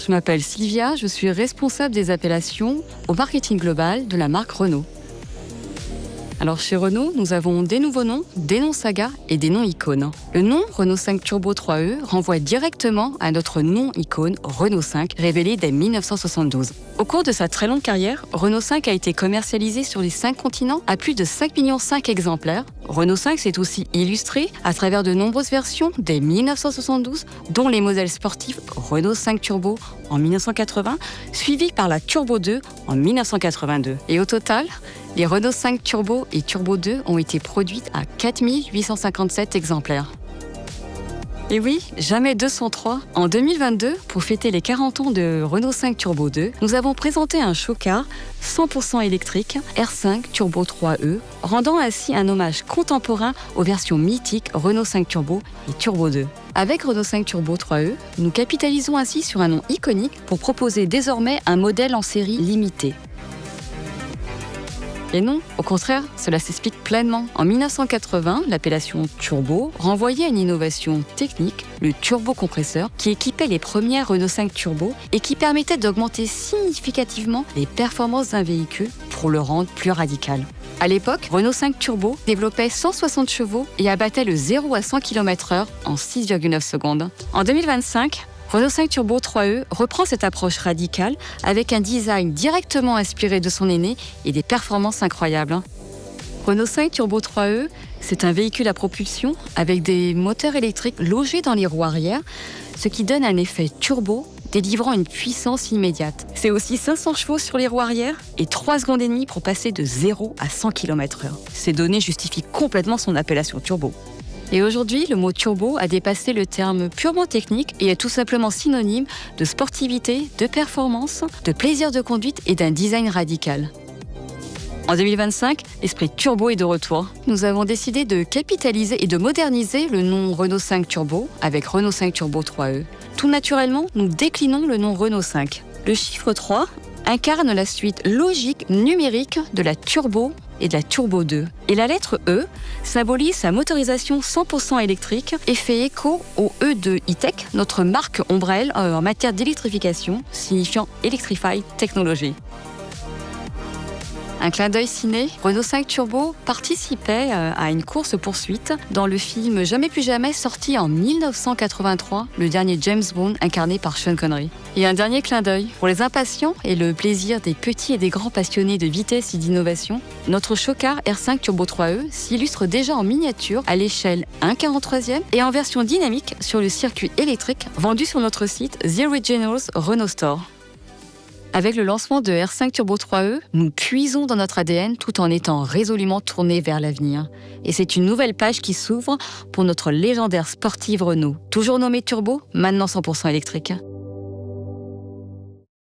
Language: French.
Je m'appelle Sylvia, je suis responsable des appellations au marketing global de la marque Renault. Alors chez Renault, nous avons des nouveaux noms, des noms saga et des noms icônes. Le nom Renault 5 Turbo 3E renvoie directement à notre nom icône Renault 5, révélé dès 1972. Au cours de sa très longue carrière, Renault 5 a été commercialisé sur les 5 continents à plus de 5,5 millions exemplaires. Renault 5 s'est aussi illustré à travers de nombreuses versions dès 1972, dont les modèles sportifs Renault 5 Turbo en 1980, suivis par la Turbo 2 en 1982. Et au total, les Renault 5 Turbo et Turbo 2 ont été produites à 4 857 exemplaires. Et oui, jamais 203. En 2022, pour fêter les 40 ans de Renault 5 Turbo 2, nous avons présenté un show-car 100% électrique R5 Turbo 3E, rendant ainsi un hommage contemporain aux versions mythiques Renault 5 Turbo et Turbo 2. Avec Renault 5 Turbo 3E, nous capitalisons ainsi sur un nom iconique pour proposer désormais un modèle en série limitée. Et non, au contraire, cela s'explique pleinement. En 1980, l'appellation Turbo renvoyait à une innovation technique, le turbocompresseur, qui équipait les premières Renault 5 Turbo et qui permettait d'augmenter significativement les performances d'un véhicule pour le rendre plus radical. À l'époque, Renault 5 Turbo développait 160 chevaux et abattait le 0 à 100 km/h en 6,9 secondes. En 2025, Renault 5 Turbo 3E reprend cette approche radicale avec un design directement inspiré de son aîné et des performances incroyables. Renault 5 Turbo 3E, c'est un véhicule à propulsion avec des moteurs électriques logés dans les roues arrière, ce qui donne un effet turbo délivrant une puissance immédiate. C'est aussi 500 chevaux sur les roues arrière et 3 secondes et demie pour passer de 0 à 100 km/h. Ces données justifient complètement son appellation turbo. Et aujourd'hui, le mot turbo a dépassé le terme purement technique et est tout simplement synonyme de sportivité, de performance, de plaisir de conduite et d'un design radical. En 2025, l'esprit turbo est de retour. Nous avons décidé de capitaliser et de moderniser le nom Renault 5 Turbo avec Renault 5 Turbo 3E. Tout naturellement, nous déclinons le nom Renault 5. Le chiffre 3 incarne la suite logique numérique de la Turbo et de la Turbo 2. Et la lettre E symbolise sa motorisation 100% électrique et fait écho au E de E-Tech, notre marque ombrelle en matière d'électrification, signifiant Electrified Technology. Un clin d'œil ciné, Renault 5 Turbo participait à une course-poursuite dans le film Jamais plus jamais, sorti en 1983, le dernier James Bond incarné par Sean Connery. Et un dernier clin d'œil, pour les impatients et le plaisir des petits et des grands passionnés de vitesse et d'innovation, notre show-car R5 Turbo 3E s'illustre déjà en miniature à l'échelle 1/43e et en version dynamique sur le circuit électrique vendu sur notre site The Originals Renault Store. Avec le lancement de R5 Turbo 3E, nous puisons dans notre ADN tout en étant résolument tournés vers l'avenir. Et c'est une nouvelle page qui s'ouvre pour notre légendaire sportive Renault. Toujours nommée Turbo, maintenant 100% électrique.